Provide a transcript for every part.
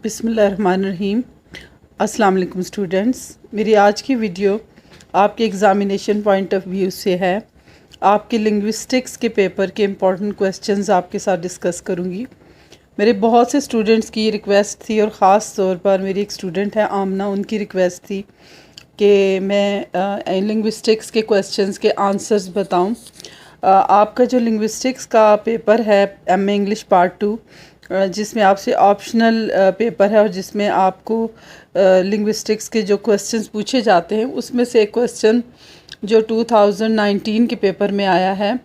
बिस्मिल्लाहिर्रहमानिर्रहीम। अस्सलाम वालेकुम स्टूडेंट्स। मेरी आज की वीडियो आपके एग्ज़ामिनेशन पॉइंट ऑफ व्यू से है। आपके लिंग्विस्टिक्स के पेपर के इम्पॉर्टेंट क्वेश्चंस आपके साथ डिस्कस करूँगी। मेरे बहुत से स्टूडेंट्स की रिक्वेस्ट थी और ख़ास तौर पर मेरी एक स्टूडेंट है आमना, उनकी रिक्वेस्ट थी कि मैं लिंग्विस्टिक्स के क्वेश्चंस के आंसर्स बताऊं। आपका जो लिंग्विस्टिक्स का पेपर है एमए इंग्लिश पार्ट 2, जिसमें आपसे ऑप्शनल पेपर है और जिसमें आपको लिंग्विस्टिक्स के जो क्वेश्चंस पूछे जाते हैं उसमें से एक क्वेश्चन जो 2019 के पेपर में आया है।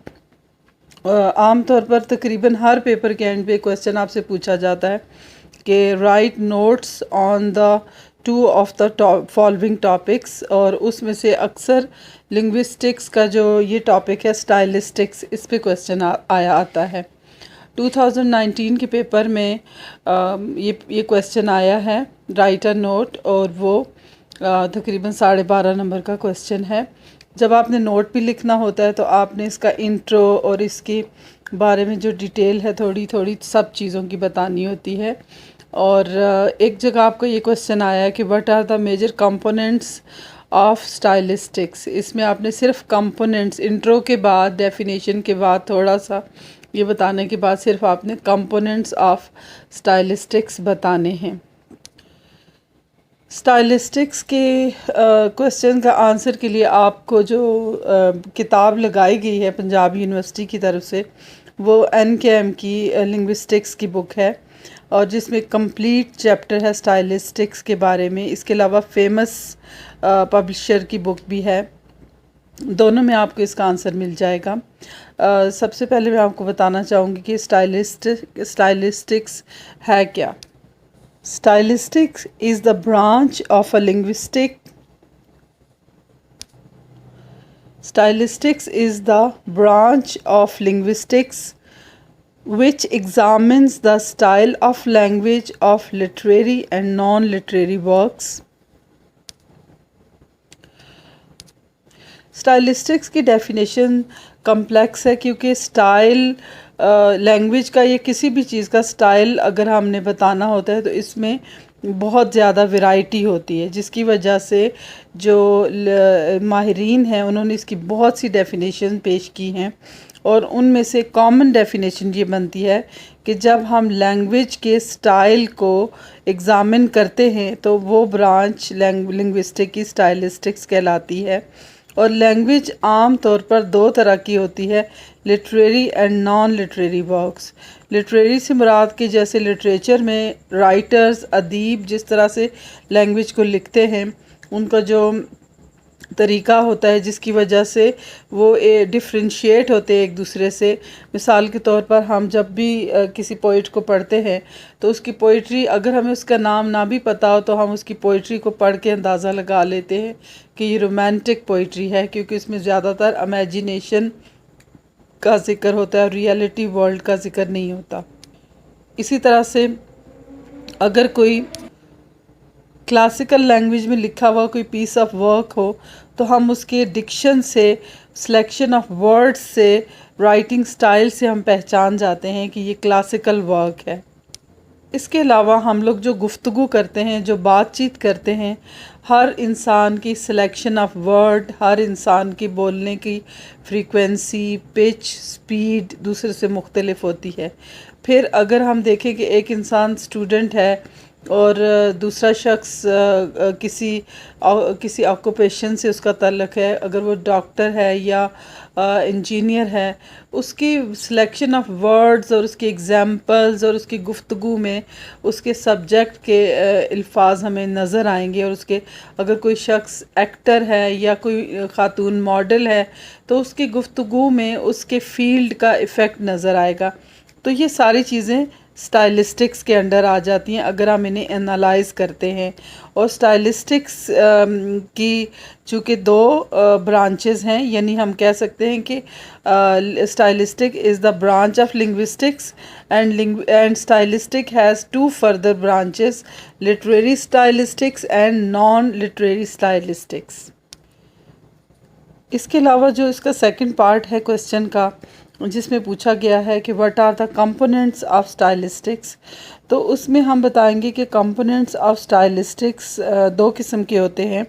आम तौर पर तकरीबन हर पेपर के एंड पे क्वेश्चन आपसे पूछा जाता है कि right notes on the two of the following topics, और उसमें से अक्सर लिंग्विस्टिक्स का जो ये टॉपिक है स्टाइलिस्टिक्स, इस पे क्वेश्चन आया आता है। 2019 के पेपर में ये क्वेश्चन आया है, राइट अ नोट, और वो तकरीबन 12.5 नंबर का क्वेश्चन है। जब आपने नोट भी लिखना होता है तो आपने इसका इंट्रो और इसके बारे में जो डिटेल है थोड़ी थोड़ी सब चीज़ों की बतानी होती है। और एक जगह आपको ये क्वेश्चन आया है कि what are the major components of stylistics. इसमें आपने सिर्फ कंपोनेंट्स, इंट्रो के बाद, डेफिनेशन के बाद, थोड़ा सा ये बताने के बाद सिर्फ आपने कंपोनेंट्स ऑफ स्टाइलिस्टिक्स बताने हैं। स्टाइलिस्टिक्स के क्वेश्चन का आंसर के लिए आपको जो किताब लगाई गई है पंजाब यूनिवर्सिटी की तरफ से, वो NKM की लिंग्विस्टिक्स की बुक है और जिसमें कंप्लीट चैप्टर है स्टाइलिस्टिक्स के बारे में। इसके अलावा फेमस पब्लिशर की बुक भी है, दोनों में आपको इसका आंसर मिल जाएगा। सबसे पहले मैं आपको बताना चाहूँगी कि स्टाइलिस्टिक्स है क्या। Stylistics is the branch of a linguistic. Stylistics is the branch of linguistics which examines the style of language of literary and non-literary works. Stylistics की डेफिनेशन कम्प्लेक्स है क्योंकि स्टाइल लैंग्वेज का, ये किसी भी चीज़ का स्टाइल अगर हमने बताना होता है तो इसमें बहुत ज़्यादा वैरायटी होती है, जिसकी वजह से जो माहिरीन हैं उन्होंने इसकी बहुत सी डेफिनेशन पेश की हैं और उनमें से कॉमन डेफिनेशन ये बनती है कि जब हम लैंग्वेज के स्टाइल को एग्ज़ामिन करते हैं तो वो ब्रांच लिंग्विस्टिक की स्टाइलिस्टिक्स कहलाती है। और लैंग्वेज आम तौर पर दो तरह की होती है, literary and non literary works. Literary से मुराद कि जैसे लिटरेचर में राइटर्स, अदीब जिस तरह से लैंग्वेज को लिखते हैं, उनका जो तरीका होता है जिसकी वजह से वो डिफ्रेंशिएट होते हैं एक दूसरे से। मिसाल के तौर पर हम जब भी किसी पोइट को पढ़ते हैं तो उसकी पोइट्री, अगर हमें उसका नाम ना भी पता हो तो हम उसकी पोइट्री को पढ़ के अंदाज़ा लगा लेते हैं कि ये रोमांटिक पोइट्री है, क्योंकि इसमें ज़्यादातर इमेजिनेशन का जिक्र होता है, रियलिटी वर्ल्ड का जिक्र नहीं होता। इसी तरह से अगर कोई क्लासिकल लैंग्वेज में लिखा हुआ कोई पीस ऑफ वर्क हो तो हम उसके डिक्शन से, सिलेक्शन ऑफ वर्ड्स से, राइटिंग स्टाइल से हम पहचान जाते हैं कि ये क्लासिकल वर्क है। इसके अलावा हम लोग जो गुफ्तगू करते हैं, जो बातचीत करते हैं, हर इंसान की सिलेक्शन ऑफ वर्ड, हर इंसान की बोलने की फ्रीक्वेंसी, पिच, स्पीड दूसरे से मुख्तलिफ होती है। फिर अगर हम देखें कि एक इंसान स्टूडेंट है और दूसरा शख्स किसी ऑक्यूपेशन से उसका ताल्लुक़ है, अगर वो डॉक्टर है या इंजीनियर है, उसकी सिलेक्शन ऑफ वर्ड्स और उसकी एग्जांपल्स और उसकी गुफ्तगू में उसके सब्जेक्ट के अल्फाज हमें नज़र आएंगे। और उसके, अगर कोई शख्स एक्टर है या कोई ख़ातून मॉडल है तो उसकी गुफ्तगू में उसके फील्ड का इफ़ेक्ट नज़र आएगा। तो ये सारी चीज़ें स्टाइलिस्टिक्स के अंडर आ जाती हैं अगर हम इन्हें एनालाइज करते हैं। और स्टाइलिस्टिक्स की चूँकि दो ब्रांचेस हैं, यानी हम कह सकते हैं कि stylistic is the branch of linguistics and stylistic has two further branches, literary stylistics and non literary stylistics. इसके अलावा जो इसका सेकंड पार्ट है क्वेश्चन का, जिसमें पूछा गया है कि what are the components of stylistics. तो उसमें हम बताएंगे कि कंपोनेंट्स ऑफ स्टाइलिस्टिक्स दो किस्म के होते हैं।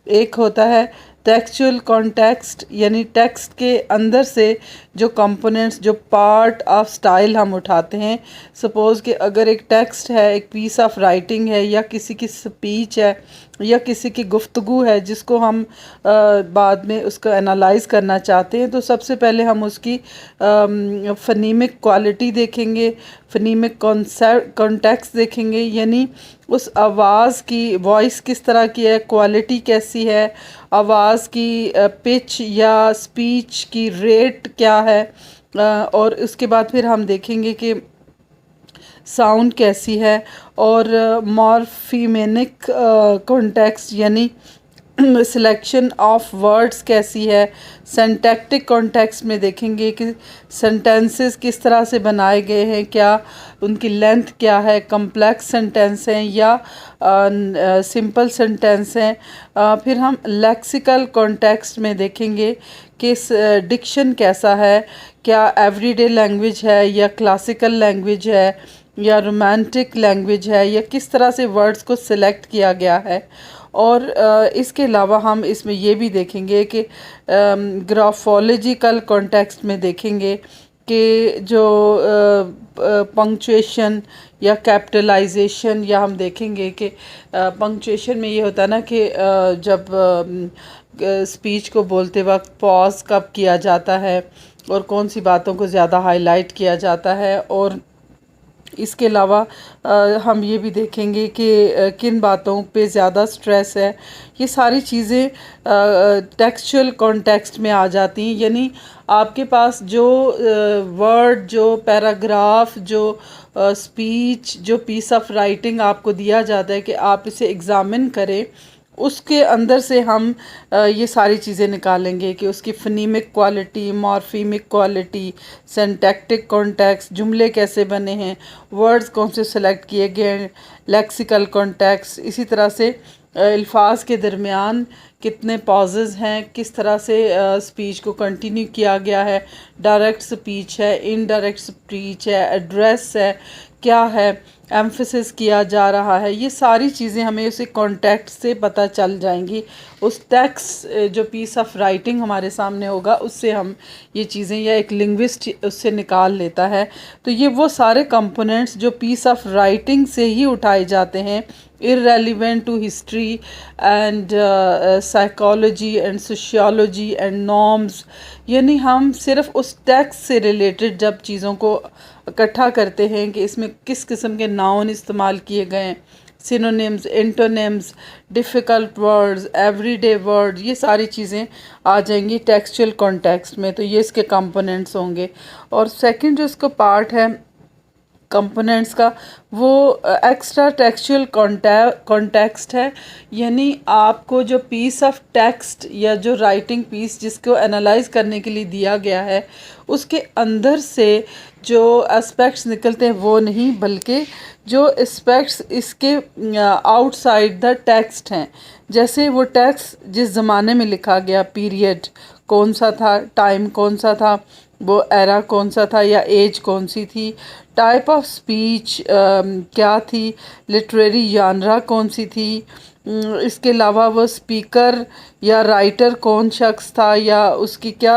एक होता है टेक्सचुअल कॉन्टेक्स्ट, यानी टेक्स्ट के अंदर से जो कंपोनेंट्स, जो पार्ट ऑफ स्टाइल हम उठाते हैं। सपोज़ कि अगर एक टेक्स्ट है, एक पीस ऑफ राइटिंग है, या किसी की स्पीच है, या किसी की गुफ्तगू है जिसको हम बाद में उसको एनालाइज करना चाहते हैं, तो सबसे पहले हम उसकी फ़नीमिक क्वालिटी देखेंगे, फ़नीमिक कॉन्टेक्स्ट देखेंगे, यानी उस आवाज़ की, वॉइस किस तरह की है, क्वालिटी कैसी है, आवाज़ की पिच या स्पीच की रेट क्या है, और उसके बाद फिर हम देखेंगे कि साउंड कैसी है, और मॉर्फेमिक कॉन्टेक्स्ट यानी सिलेक्शन ऑफ वर्ड्स कैसी है। सिंटैक्टिक कॉन्टेक्स्ट में देखेंगे कि सेंटेंसेस किस तरह से बनाए गए हैं, क्या उनकी लेंथ क्या है, कम्प्लेक्स सेंटेंस हैं या सिंपल सेंटेंस हैं। फिर हम लेक्सिकल कॉन्टेक्स्ट में देखेंगे कि डिक्शन कैसा है, क्या एवरीडे लैंग्वेज है या क्लासिकल लैंग्वेज है या रोमांटिक लैंग्वेज है, या किस तरह से वर्ड्स को सिलेक्ट किया गया है। और इसके अलावा हम इसमें ये भी देखेंगे कि ग्राफोलॉजिकल कॉन्टेक्स्ट में देखेंगे कि जो पंक्चुएशन या कैपिटलाइजेशन, या हम देखेंगे कि पंक्चुएशन में ये होता है ना कि जब स्पीच को बोलते वक्त पॉज कब किया जाता है और कौन सी बातों को ज़्यादा हाईलाइट किया जाता है। और इसके अलावा हम ये भी देखेंगे कि किन बातों पे ज़्यादा स्ट्रेस है। ये सारी चीज़ें टेक्सचुअल कॉन्टेक्स्ट में आ जाती हैं, यानी आपके पास जो वर्ड, जो पैराग्राफ, जो स्पीच, जो पीस ऑफ राइटिंग आपको दिया जाता है कि आप इसे एग्ज़ामिन करें, उसके अंदर से हम ये सारी चीज़ें निकालेंगे कि उसकी फ़नीमिक quality, morphemic quality, syntactic context, जुमले कैसे बने हैं, वर्ड्स कौन से सेलेक्ट किए गए हैं, लेक्सिकल कॉन्टेक्स्ट, इसी तरह से अल्फाज के दरमियान कितने पॉजेज़ हैं, किस तरह से स्पीच को कंटिन्यू किया गया है, डायरेक्ट स्पीच है, इनडायरेक्ट स्पीच है, एड्रेस है, क्या है, एम्फेसिस किया जा रहा है। ये सारी चीज़ें हमें उसी कॉन्टेक्स्ट से पता चल जाएंगी। उस टेक्स्ट जो पीस ऑफ राइटिंग हमारे सामने होगा उससे हम ये चीज़ें, या एक लिंग्विस्ट उससे निकाल लेता है। तो ये वो सारे कंपोनेंट्स जो पीस ऑफ राइटिंग से ही उठाए जाते हैं, irrelevant to history and psychology and sociology and norms, यानी हम सिर्फ उस टेक्स्ट से रिलेटेड जब चीज़ों को इकट्ठा करते हैं कि इसमें किस किस्म के नाउन इस्तेमाल किए गए हैं, synonyms, antonyms, difficult words, everyday word, ये सारी चीज़ें आ जाएंगी टेक्सचुअल कॉन्टेक्स्ट में। तो ये इसके कंपोनेंट्स होंगे। और सेकंड जो इसका पार्ट है कंपोनेंट्स का, वो एक्स्ट्रा टेक्सचुअल कॉन्टेक्स्ट है, यानी आपको जो पीस ऑफ टेक्स्ट या जो राइटिंग पीस जिसको एनालाइज करने के लिए दिया गया है, उसके अंदर से जो एस्पेक्ट्स निकलते हैं वो नहीं, बल्कि जो एस्पेक्ट्स इसके आउटसाइड द टेक्स्ट हैं। जैसे वो टेक्स्ट जिस ज़माने में लिखा गया, पीरियड कौन सा था, टाइम कौन सा था, वो एरा कौन सा था या एज कौन सी थी, टाइप ऑफ स्पीच क्या थी, लिटरेरी जानरा कौन सी थी, इसके अलावा वो स्पीकर या राइटर कौन शख्स था या उसकी क्या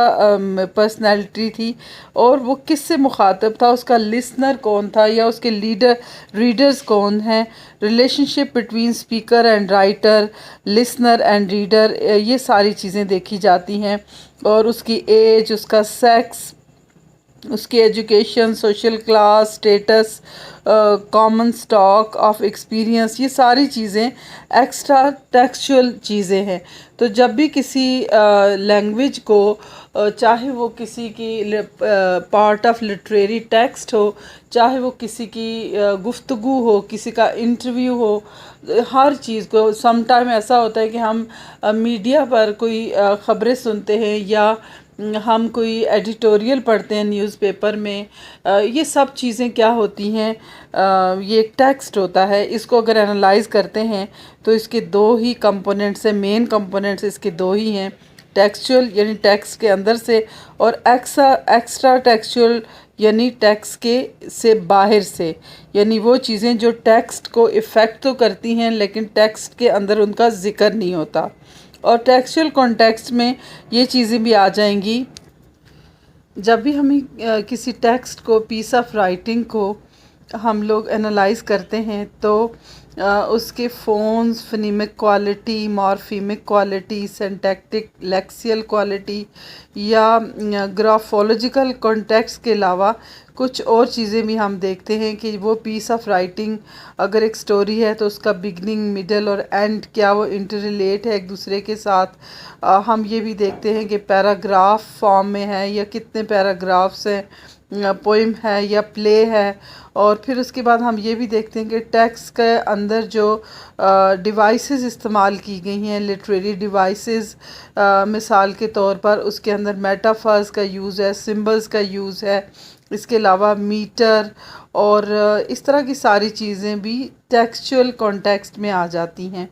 पर्सनैलिटी थी, और वो किससे मुखातब था, उसका लिसनर कौन था या उसके रीडर्स कौन हैं, relationship between speaker and writer, listener and reader, ये सारी चीज़ें देखी जाती हैं। और उसकी एज, उसका सेक्स, उसकी education, social class, status, common stock of experience, ये सारी चीज़ें एक्स्ट्रा टेक्सचुअल चीज़ें हैं। तो जब भी किसी लैंग्वेज को, चाहे वो किसी की पार्ट ऑफ लिटरेरी टेक्स्ट हो, चाहे वो किसी की गुफ्तगू हो, किसी का इंटरव्यू हो, हर चीज़ को, सम टाइम ऐसा होता है कि हम मीडिया पर कोई ख़बरें सुनते हैं या हम कोई एडिटोरियल पढ़ते हैं न्यूज़पेपर में, ये सब चीज़ें क्या होती हैं, ये एक टेक्स्ट होता है। इसको अगर एनालाइज करते हैं तो इसके दो ही कंपोनेंट्स हैं, मेन कंपोनेंट्स इसके दो ही हैं, टेक्सचुअल यानी टेक्स्ट के अंदर से, और एक्स्ट्रा टेक्सचुअल यानी टेक्स्ट के से बाहर से, यानी वो चीज़ें जो टेक्स्ट को इफ़ेक्ट तो करती हैं लेकिन टेक्स्ट के अंदर उनका ज़िक्र नहीं होता। और टेक्सचुअल कॉन्टेक्स्ट में ये चीज़ें भी आ जाएंगी जब भी हमें किसी टेक्स्ट को, पीस ऑफ राइटिंग को हम लोग एनालाइज करते हैं तो उसके phones, phonemic quality, morphemic quality, syntactic lexical quality या ग्राफोलॉजिकल कॉन्टेक्स्ट के अलावा कुछ और चीज़ें भी हम देखते हैं कि वो पीस ऑफ राइटिंग अगर एक स्टोरी है तो उसका बिगनिंग, मिडल और एंड क्या वो इंटर रिलेट है एक दूसरे के साथ। हम ये भी देखते हैं कि पैराग्राफ फॉर्म में है या कितने पैराग्राफ्स हैं, पोइम है या प्ले है। और फिर उसके बाद हम ये भी देखते हैं कि टेक्स्ट के अंदर जो डिवाइसेस इस्तेमाल की गई हैं, लिटरेरी डिवाइसेस, मिसाल के तौर पर उसके अंदर मेटाफर्स का यूज़ है, सिंबल्स का यूज़ है, इसके अलावा मीटर और इस तरह की सारी चीज़ें भी टेक्सचुअल कॉन्टेक्स्ट में आ जाती हैं।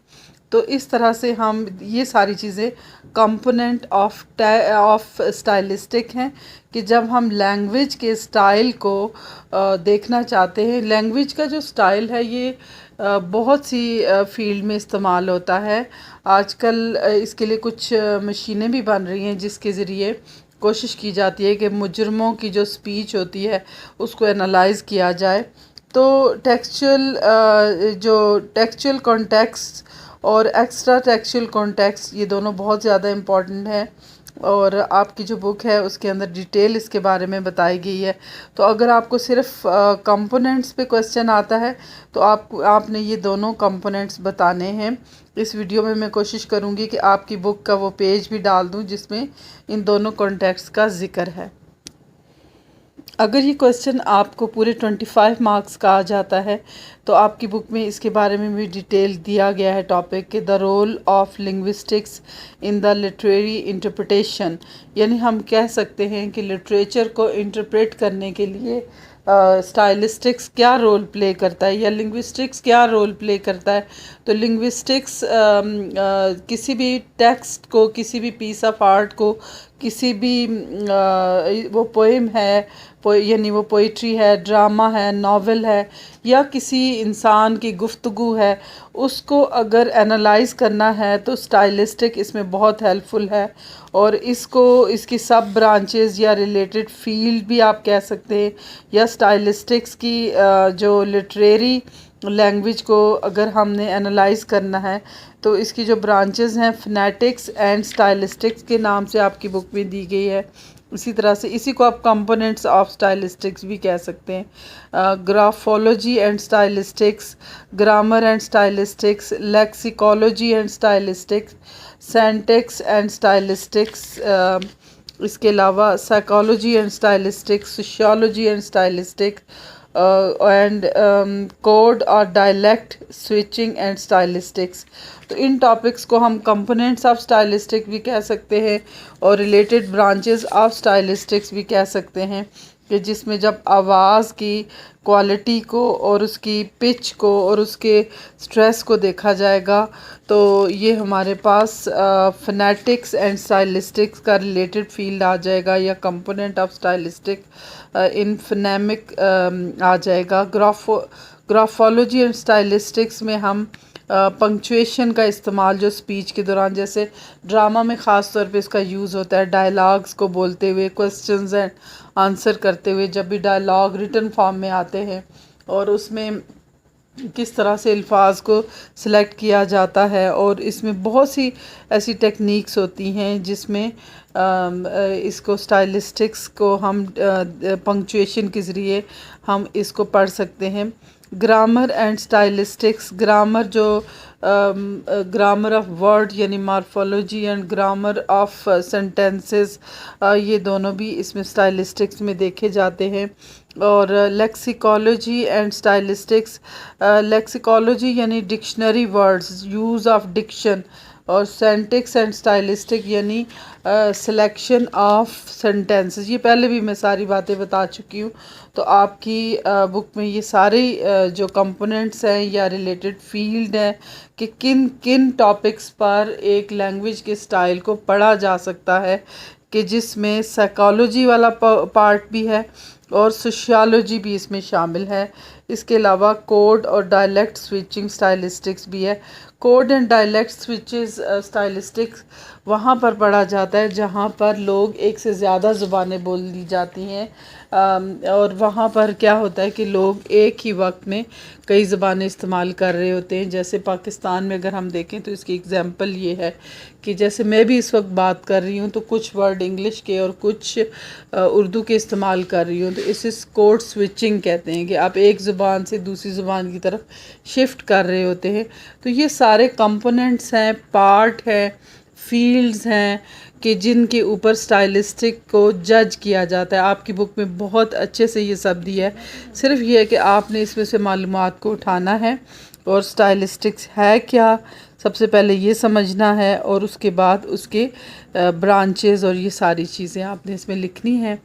तो इस तरह से हम ये सारी चीज़ें कंपोनेंट ऑफ स्टाइलिस्टिक हैं कि जब हम लैंग्वेज के स्टाइल को देखना चाहते हैं। लैंग्वेज का जो स्टाइल है ये बहुत सी फील्ड में इस्तेमाल होता है। आजकल इसके लिए कुछ मशीनें भी बन रही हैं जिसके ज़रिए कोशिश की जाती है कि मुजरमों की जो स्पीच होती है उसको एनालाइज़ किया जाए। तो टेक्सचुअल कॉन्टेक्स्ट और एक्स्ट्रा टेक्सचुअल कॉन्टेक्स्ट ये दोनों बहुत ज़्यादा इम्पॉर्टेंट है और आपकी जो बुक है उसके अंदर डिटेल इसके बारे में बताई गई है। तो अगर आपको सिर्फ कंपोनेंट्स पे क्वेश्चन आता है तो आपने ये दोनों कंपोनेंट्स बताने हैं। इस वीडियो में मैं कोशिश करूँगी कि आपकी बुक का वो पेज भी डाल दूँ जिसमें इन दोनों कॉन्टेक्स्ट का ज़िक्र है। अगर ये क्वेश्चन आपको पूरे 25 मार्क्स का आ जाता है तो आपकी बुक में इसके बारे में भी डिटेल दिया गया है टॉपिक के the role of linguistics in the literary interpretation, यानी हम कह सकते हैं कि लिटरेचर को इंटरप्रेट करने के लिए स्टाइलिस्टिक्स क्या रोल प्ले करता है या लिंग्विस्टिक्स क्या रोल प्ले करता है। तो लिंग्विस्टिक्स किसी भी टेक्स्ट को, किसी भी पीस ऑफ आर्ट को, किसी भी वो पोएम है, यानी वो पोइट्री है, ड्रामा है, नावल है या किसी इंसान की गुफ्तगू है, उसको अगर एनालाइज करना है तो स्टाइलिस्टिक इसमें बहुत हेल्पफुल है। और इसकी सब ब्रांचेस या रिलेटेड फील्ड भी आप कह सकते हैं, या स्टाइलिस्टिक्स की जो लिटरेरी लैंग्वेज को अगर हमने एनालाइज करना है तो इसकी जो ब्रांचेस हैं फोनेटिक्स एंड स्टाइलिस्टिक्स के नाम से आपकी बुक में दी गई है। इसी तरह से इसी को आप कंपोनेंट्स ऑफ स्टाइलिस्टिक्स भी कह सकते हैं। Graphology and stylistics, grammar and stylistics, lexicology and stylistics, syntax and stylistics, इसके अलावा psychology and stylistics, sociology and stylistics and code और डायलेक्ट, स्विचिंग एंड स्टाइलिस्टिक्स। तो इन टॉपिक्स को हम कंपोनेंट्स ऑफ स्टाइलिस्टिक भी कह सकते हैं और रिलेटेड ब्रांचेस ऑफ स्टाइलिस्टिक्स भी कह सकते हैं कि जिसमें जब आवाज़ की क्वालिटी को और उसकी पिच को और उसके स्ट्रेस को देखा जाएगा तो ये हमारे पास फोनेटिक्स एंड स्टाइलिस्टिक्स का रिलेटेड फील्ड आ जाएगा या component of stylistic in phonemic आ जाएगा। ग्राफोलॉजी एंड स्टाइलिस्टिक्स में हम पंक्चुएशन का इस्तेमाल जो स्पीच के दौरान, जैसे ड्रामा में ख़ास तौर पे इसका यूज़ होता है डायलॉग्स को बोलते हुए, क्वेश्चंस एंड आंसर करते हुए, जब भी डायलॉग रिटन फॉर्म में आते हैं और उसमें किस तरह से अल्फाज को सिलेक्ट किया जाता है। और इसमें बहुत सी ऐसी टेक्निक्स होती हैं जिसमें इसको स्टाइलिस्टिक्स को हम पंक्चुएशन के ज़रिए हम इसको पढ़ सकते हैं। ग्रामर एंड स्टाइलिस्टिक्स, ग्रामर जो ग्रामर ऑफ वर्ड यानी morphology and grammar of sentences, ये दोनों भी इसमें स्टाइलिस्टिक्स में देखे जाते हैं। और लेक्सिकोलॉजी एंड स्टाइलिस्टिक्स, लेक्सिकोलॉजी यानी dictionary words, use of diction, और सेंटेक्स एंड स्टाइलिस्टिक यानी सिलेक्शन ऑफ सेंटेंसेस, ये पहले भी मैं सारी बातें बता चुकी हूँ। तो आपकी बुक में ये सारे जो कंपोनेंट्स हैं या रिलेटेड फील्ड है कि किन किन टॉपिक्स पर एक लैंग्वेज के स्टाइल को पढ़ा जा सकता है, कि जिसमें साइकोलॉजी वाला पार्ट भी है और सोशियोलॉजी भी इसमें शामिल है। इसके अलावा कोड और डायलेक्ट स्विचिंग स्टाइलिस्टिक्स भी है। Code and dialect switches stylistics वहाँ पर पढ़ा जाता है जहाँ पर लोग एक से ज़्यादा ज़ुबानें बोल ली जाती हैं, और वहाँ पर क्या होता है कि लोग एक ही वक्त में कई ज़ुबानें इस्तेमाल कर रहे होते हैं। जैसे पाकिस्तान में अगर हम देखें तो इसकी एग्जांपल ये है कि जैसे मैं भी इस वक्त बात कर रही हूँ तो कुछ वर्ड इंग्लिश के और कुछ उर्दू के इस्तेमाल कर रही हूँ, तो इसे कोड स्विचिंग कहते हैं कि आप एक ज़ुबान से दूसरी ज़ुबान की तरफ शिफ्ट कर रहे होते हैं। तो ये सारे कंपोनेंट्स हैं, पार्ट हैं, फील्ड्स हैं कि जिनके ऊपर स्टाइलिस्टिक को जज किया जाता है। आपकी बुक में बहुत अच्छे से ये सब दिया है, सिर्फ ये है कि आपने इसमें से मालूमात को उठाना है और स्टाइलिस्टिक्स है क्या सबसे पहले ये समझना है, और उसके बाद उसके ब्रांचेस और ये सारी चीज़ें आपने इसमें लिखनी है।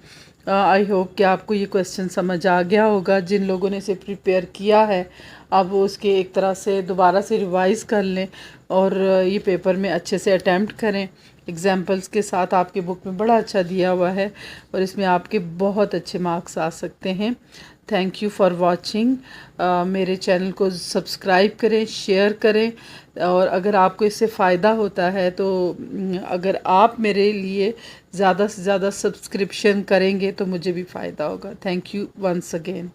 आई होप कि आपको ये क्वेश्चन समझ आ गया होगा। जिन लोगों ने इसे प्रिपेयर किया है अब वो उसके एक तरह से दोबारा से रिवाइज़ कर लें और ये पेपर में अच्छे से अटैम्प्ट करें। एग्जाम्पल्स के साथ आपकी बुक में बड़ा अच्छा दिया हुआ है और इसमें आपके बहुत अच्छे मार्क्स आ सकते हैं। Thank you for watching. मेरे चैनल को सब्सक्राइब करें, शेयर करें, और अगर आपको इससे फ़ायदा होता है तो अगर आप मेरे लिए ज़्यादा से ज़्यादा सब्सक्रिप्शन करेंगे तो मुझे भी फ़ायदा होगा। Thank you once again.